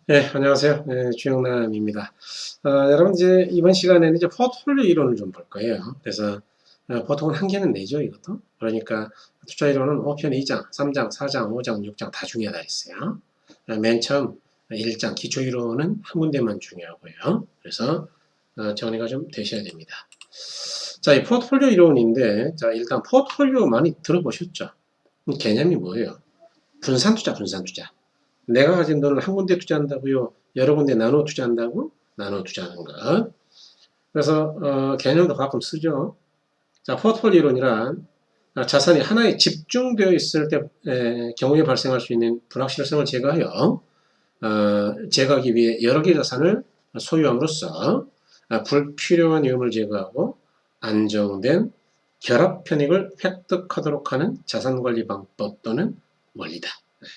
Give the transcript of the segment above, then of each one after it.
네, 안녕하세요. 네, 주영남입니다. 여러분, 이제 이번 시간에는 이제 포트폴리오 이론을 좀 볼 거예요. 그래서, 보통은 한 개는 내죠, 이것도. 그러니까, 투자 이론은 5편 2장, 3장, 4장, 5장, 6장 다 중요하다 했어요. 맨 처음 1장, 기초 이론은 한 군데만 중요하고요. 그래서, 정리가 좀 되셔야 됩니다. 자, 이 포트폴리오 이론인데, 자, 일단 포트폴리오 많이 들어보셨죠? 개념이 뭐예요? 분산 투자, 분산 투자. 내가 가진 돈을 한 군데 투자한다고요? 여러 군데 나눠 투자한다고? 나눠 투자하는 것. 그래서 개념도 가끔 쓰죠. 자, 포트폴리오 이론이란 자산이 하나에 집중되어 있을 때 경우에 발생할 수 있는 불확실성을 제거하여 제거하기 위해 여러 개의 자산을 소유함으로써 불필요한 위험을 제거하고 안정된 결합 편익을 획득하도록 하는 자산관리 방법 또는 원리다.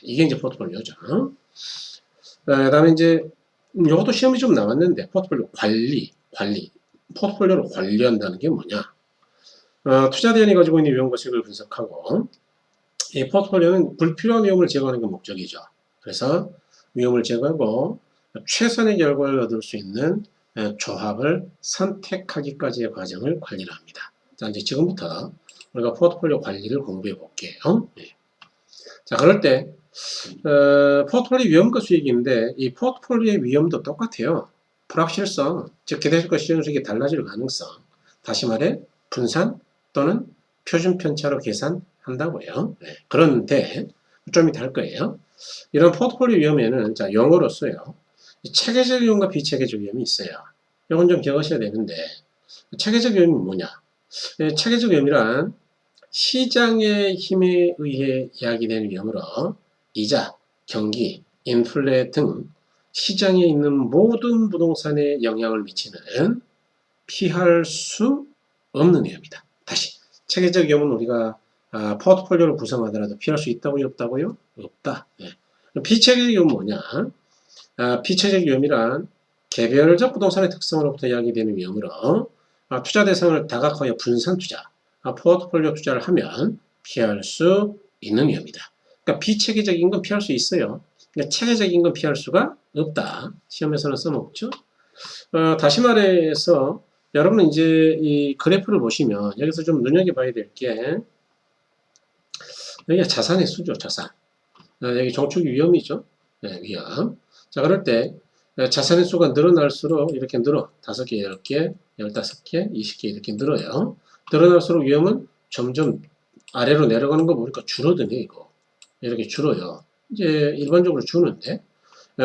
이게 이제 포트폴리오죠. 그다음에 이제 이것도 시험이 좀 나왔는데 포트폴리오 관리 포트폴리오를 관리한다는 게 뭐냐? 투자 대안이 가지고 있는 위험 과실을 분석하고 이 포트폴리오는 불필요한 위험을 제거하는 게 목적이죠. 그래서 위험을 제거하고 최선의 결과를 얻을 수 있는 조합을 선택하기까지의 과정을 관리를 합니다. 자, 이제 지금부터 우리가 포트폴리오 관리를 공부해 볼게요. 네. 자, 그럴 때 포트폴리오 위험과 수익인데 이 포트폴리오의 위험도 똑같아요. 불확실성, 즉 기대수익과 시정수익이 달라질 가능성. 다시 말해 분산 또는 표준 편차로 계산한다고요. 네. 그런데 좀 이따 할 거예요. 이런 포트폴리오 위험에는 자 영어로 써요. 체계적 위험과 비체계적 위험이 있어요. 이건 좀 기억하셔야 되는데 체계적 위험이 뭐냐? 체계적 위험이란 시장의 힘에 의해 야기되는 위험으로 이자, 경기, 인플레 등 시장에 있는 모든 부동산에 영향을 미치는 피할 수 없는 위험이다. 다시 체계적 위험은 우리가 포트폴리오를 구성하더라도 피할 수 있다고요? 없다고요? 없다. 네. 비체계적 위험은 뭐냐? 비체계적 위험이란 개별적 부동산의 특성으로부터 야기되는 위험으로 투자 대상을 다각화하여 분산 투자, 포트폴리오 투자를 하면 피할 수 있는 위험이다. 그러니까 비체계적인 건 피할 수 있어요. 그러니까 체계적인 건 피할 수가 없다. 시험에서는 써먹죠. 다시 말해서 여러분은 이제 이 그래프를 보시면 여기서 좀 눈여겨봐야 될 게 여기가 자산의 수죠. 자산. 여기 종축 위험이죠. 네, 위험. 자, 그럴 때 자산의 수가 늘어날수록 이렇게 늘어. 5개, 10개, 15개, 20개 이렇게 늘어요. 늘어날수록 위험은 점점 아래로 내려가는 거 보니까 줄어드네, 이거. 이렇게 줄어요. 이제 일반적으로 주는데,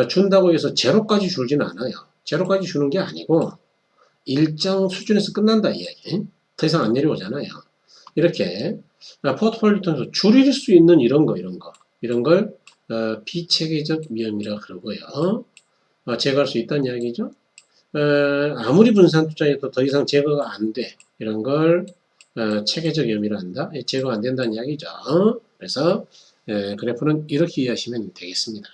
준다고 해서 제로까지 줄지는 않아요. 제로까지 주는 게 아니고, 일정 수준에서 끝난다, 이야기. 더 이상 안 내려오잖아요. 이렇게, 포트폴리오 통해서 줄일 수 있는 이런 걸, 비체계적 위험이라 그러고요. 제거할 수 있다는 이야기죠. 아무리 분산 투자해도 더 이상 제거가 안 돼. 이런 걸 체계적 위험이라 한다. 제거가 안 된다는 이야기죠. 그래서 그래프는 이렇게 이해하시면 되겠습니다.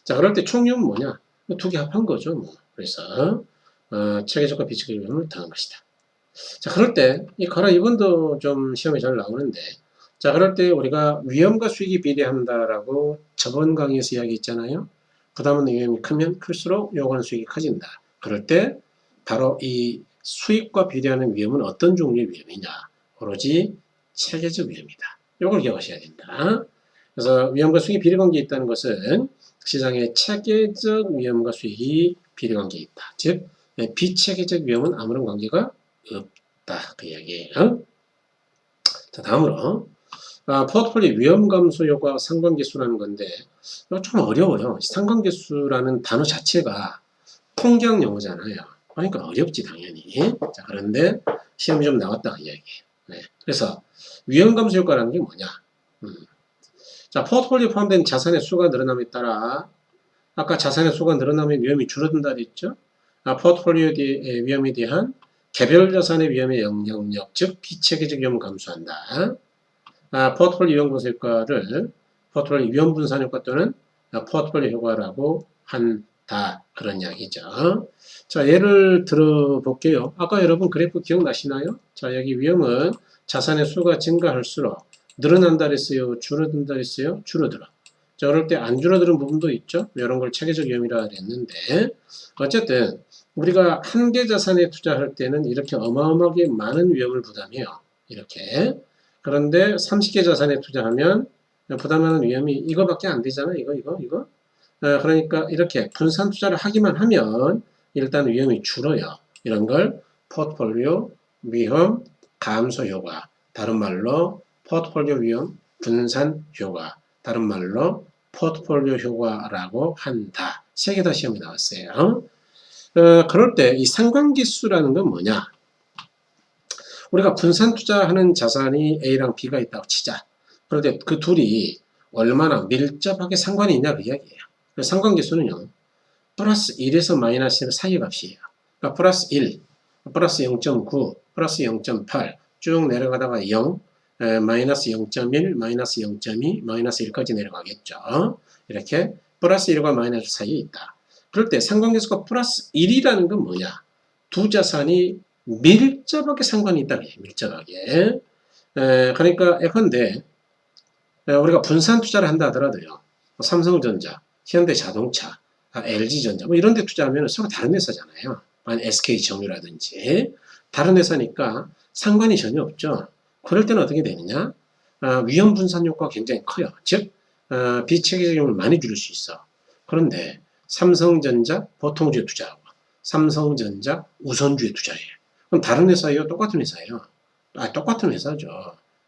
자, 그럴 때 총위험은 뭐냐? 두 개 합한 거죠. 뭐. 그래서 체계적과 비체계적 위험을 더한 것이다. 자, 그럴 때 이 가라 2번도 좀 시험에 잘 나오는데 자, 그럴 때 우리가 위험과 수익이 비례한다라고 저번 강의에서 이야기했잖아요. 부담 없는 위험이 크면 클수록 요구하는 수익이 커진다. 그럴 때 바로 이 수익과 비례하는 위험은 어떤 종류의 위험이냐? 오로지 체계적 위험이다. 이걸 기억하셔야 된다. 그래서 위험과 수익이 비례관계에 있다는 것은 시장에 체계적 위험과 수익이 비례관계에 있다. 즉 비체계적 위험은 아무런 관계가 없다. 그 이야기예요. 자, 다음으로 포트폴리오 위험 감소 효과 상관계수라는 건데 좀 어려워요. 상관계수라는 단어 자체가 통경 용어잖아요. 그러니까 어렵지 당연히. 자, 그런데 시험이 좀 나왔다 그 이야기예요. 네. 그래서 위험 감소 효과라는 게 뭐냐? 자, 포트폴리오 포함된 자산의 수가 늘어남에 따라 아까 자산의 수가 늘어나면 위험이 줄어든다 그랬죠? 포트폴리오 위험에 대한 개별 자산의 위험의 영향력, 즉 비체계적 위험을 감소한다. 포트폴리오 위험 분산 효과를 포트폴리오 위험 분산 효과 또는 포트폴리오 효과라고 한다. 그런 이야기죠. 자, 예를 들어 볼게요. 아까 여러분 그래프 기억나시나요? 자, 여기 위험은 자산의 수가 증가할수록 늘어난다 그랬어요? 줄어든다 그랬어요? 줄어들어. 자, 그럴 때 안 줄어드는 부분도 있죠. 이런 걸 체계적 위험이라 그랬는데 어쨌든 우리가 한 개 자산에 투자할 때는 이렇게 어마어마하게 많은 위험을 부담해요. 이렇게. 그런데 30개 자산에 투자하면 부담하는 위험이 이거밖에 안 되잖아. 이거. 그러니까 이렇게 분산 투자를 하기만 하면 일단 위험이 줄어요. 이런 걸 포트폴리오 위험 감소 효과, 다른 말로 포트폴리오 위험 분산 효과, 다른 말로 포트폴리오 효과라고 한다. 세 개 다 시험에 나왔어요. 그럴 때 이 상관계수라는 건 뭐냐? 우리가 분산 투자하는 자산이 A랑 B가 있다고 치자. 그런데 그 둘이 얼마나 밀접하게 상관이 있냐 그 이야기예요. 상관계수는요. 플러스 1에서 마이너스 1 사이 값이에요. 그러니까 플러스 1, 플러스 0.9, 플러스 0.8 쭉 내려가다가 0, 마이너스 0.1, 마이너스 0.2, 마이너스 1까지 내려가겠죠. 이렇게 플러스 1과 마이너스 사이에 있다. 그럴 때 상관계수가 플러스 1이라는 건 뭐냐? 두 자산이 밀접하게 상관이 있다. 밀접하게. 그러니까 예컨대 우리가 분산 투자를 한다 하더라도요. 삼성전자, 현대자동차, LG전자 뭐 이런 데 투자하면 서로 다른 회사잖아요. SK정유라든지 다른 회사니까 상관이 전혀 없죠. 그럴 때는 어떻게 되느냐? 위험 분산 효과가 굉장히 커요. 즉 비체계적임을 많이 줄일 수 있어. 그런데 삼성전자 보통주에 투자하고 삼성전자 우선주에 투자해요. 그럼 다른 회사예요? 똑같은 회사예요? 똑같은 회사죠.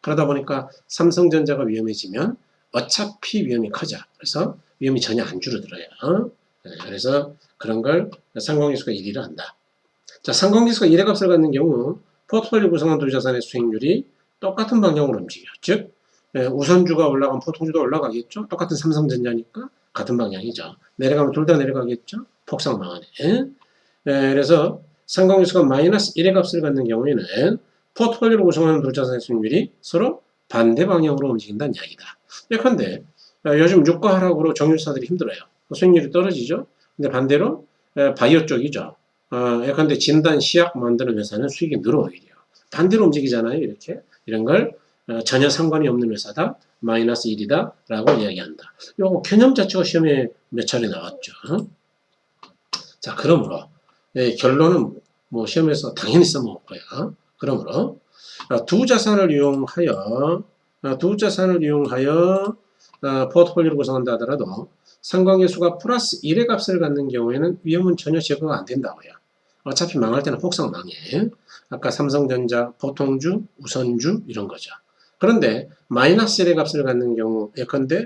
그러다 보니까 삼성전자가 위험해지면 어차피 위험이 커져. 그래서 위험이 전혀 안 줄어들어요. 그래서 그런 걸 상관계수가 1위를 한다. 자, 상관계수가 1의 값을 갖는 경우 포트폴리오 구성한 두 자산의 수익률이 똑같은 방향으로 움직여. 즉 우선주가 올라가면 보통주도 올라가겠죠. 똑같은 삼성전자니까 같은 방향이죠. 내려가면 둘 다 내려가겠죠. 폭삭 망하네. 그래서 상관계수가 마이너스 1의 값을 갖는 경우에는 포트폴리오를 구성하는 두 자산의 수익률이 서로 반대 방향으로 움직인다는 이야기다. 예컨대 요즘 유가 하락으로 정유사들이 힘들어요. 수익률이 떨어지죠. 근데 반대로 바이오 쪽이죠. 예컨대 진단 시약 만드는 회사는 수익이 늘어 오히려. 반대로 움직이잖아요. 이렇게 이런 걸 전혀 상관이 없는 회사다. 마이너스 1이다. 라고 이야기한다. 요거 개념 자체가 시험에 몇 차례 나왔죠. 자, 그러므로 결론은 뭐 시험에서 당연히 써먹을 거야. 그러므로 두 자산을 이용하여 포트폴리오를 구성한다 하더라도 상관계수가 플러스 1의 값을 갖는 경우에는 위험은 전혀 제거가 안 된다고요. 어차피 망할 때는 폭삭 망해. 아까 삼성전자, 보통주, 우선주 이런 거죠. 그런데 마이너스 1의 값을 갖는 경우 예컨대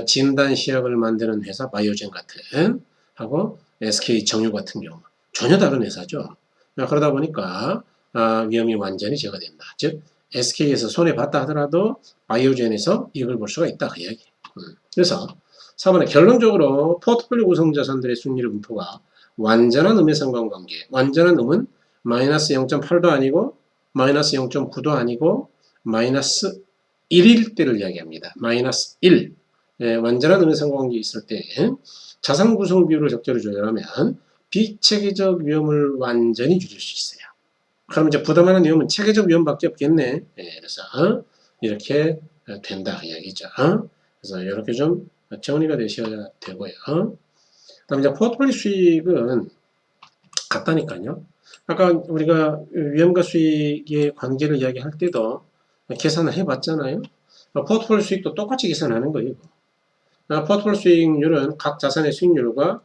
진단시약을 만드는 회사 바이오젠 같은 하고 SK정유 같은 경우 전혀 다른 회사죠. 그러다 보니까 위험이 완전히 제거된다. 즉 SK에서 손해봤다 하더라도 바이오젠에서 이익을 볼 수가 있다. 그 이야기. 그래서 4번에 결론적으로 포트폴리오 구성 자산들의 수익률 분포가 완전한 음의 상관관계. 완전한 음은 마이너스 0.8도 아니고 마이너스 0.9도 아니고 마이너스 1일 때를 이야기합니다. 마이너스 1. 완전한 음의 상관관계 있을 때 자산 구성 비율을 적절히 조절하면 비체계적 위험을 완전히 줄일 수 있어요. 그럼 이제 부담하는 위험은 체계적 위험밖에 없겠네. 그래서 이렇게 된다 이야기죠. 그래서 이렇게 좀 정리가 되셔야 되고요. 그다음 이제 포트폴리오 수익은 같다니까요. 아까 우리가 위험과 수익의 관계를 이야기할 때도 계산을 해봤잖아요. 포트폴리오 수익도 똑같이 계산하는 거예요. 포트폴리오 수익률은 각 자산의 수익률과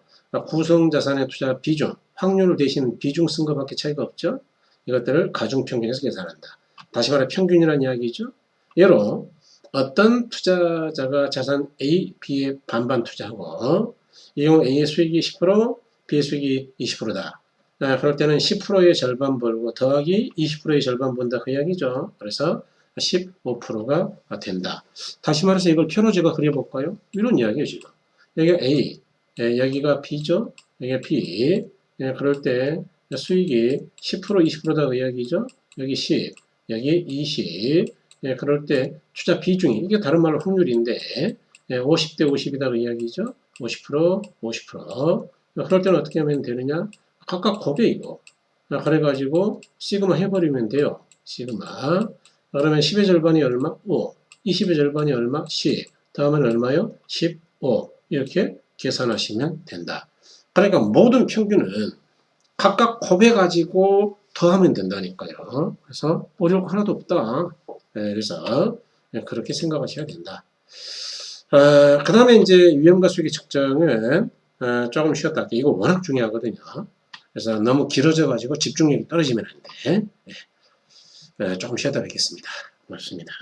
구성 자산의 투자 비중, 확률을 대신 비중 쓴 것밖에 차이가 없죠. 이것들을 가중평균해서 계산한다. 다시 말해 평균이라는 이야기죠. 예로 어떤 투자자가 자산 A, B에 반반 투자하고 이 경우 A의 수익이 10%, B의 수익이 20%다. 그럴 때는 10%의 절반 벌고 더하기 20%의 절반 본다 그 이야기죠. 그래서 15%가 된다. 다시 말해서 이걸 표로 제가 그려볼까요? 이런 이야기예요 지금. 여기가 A, 여기가 B죠. 여기가 B. 그럴 때 수익이 10%, 20%다 그 이야기죠. 여기 10, 여기 20. 그럴 때 투자 비중이 이게 다른 말로 확률인데 50대 50이다 그 이야기죠. 50%, 50%. 그럴 때는 어떻게 하면 되느냐? 각각 곱이고. 그래가지고 시그마 해버리면 돼요. 시그마. 그러면 10의 절반이 얼마? 5. 20의 절반이 얼마? 10. 다음은 얼마요? 15. 5 이렇게 계산하시면 된다. 그러니까 모든 평균은 각각 곱해가지고 더하면 된다니까요. 그래서 어려울 거 하나도 없다. 그래서 그렇게 생각하셔야 된다. 그 다음에 이제 위험과수익의 측정은 조금 쉬었다 할게요. 이거 워낙 중요하거든요. 그래서 너무 길어져가지고 집중력이 떨어지면 안 돼. 조금 쉬었다 뵙겠습니다. 고맙습니다.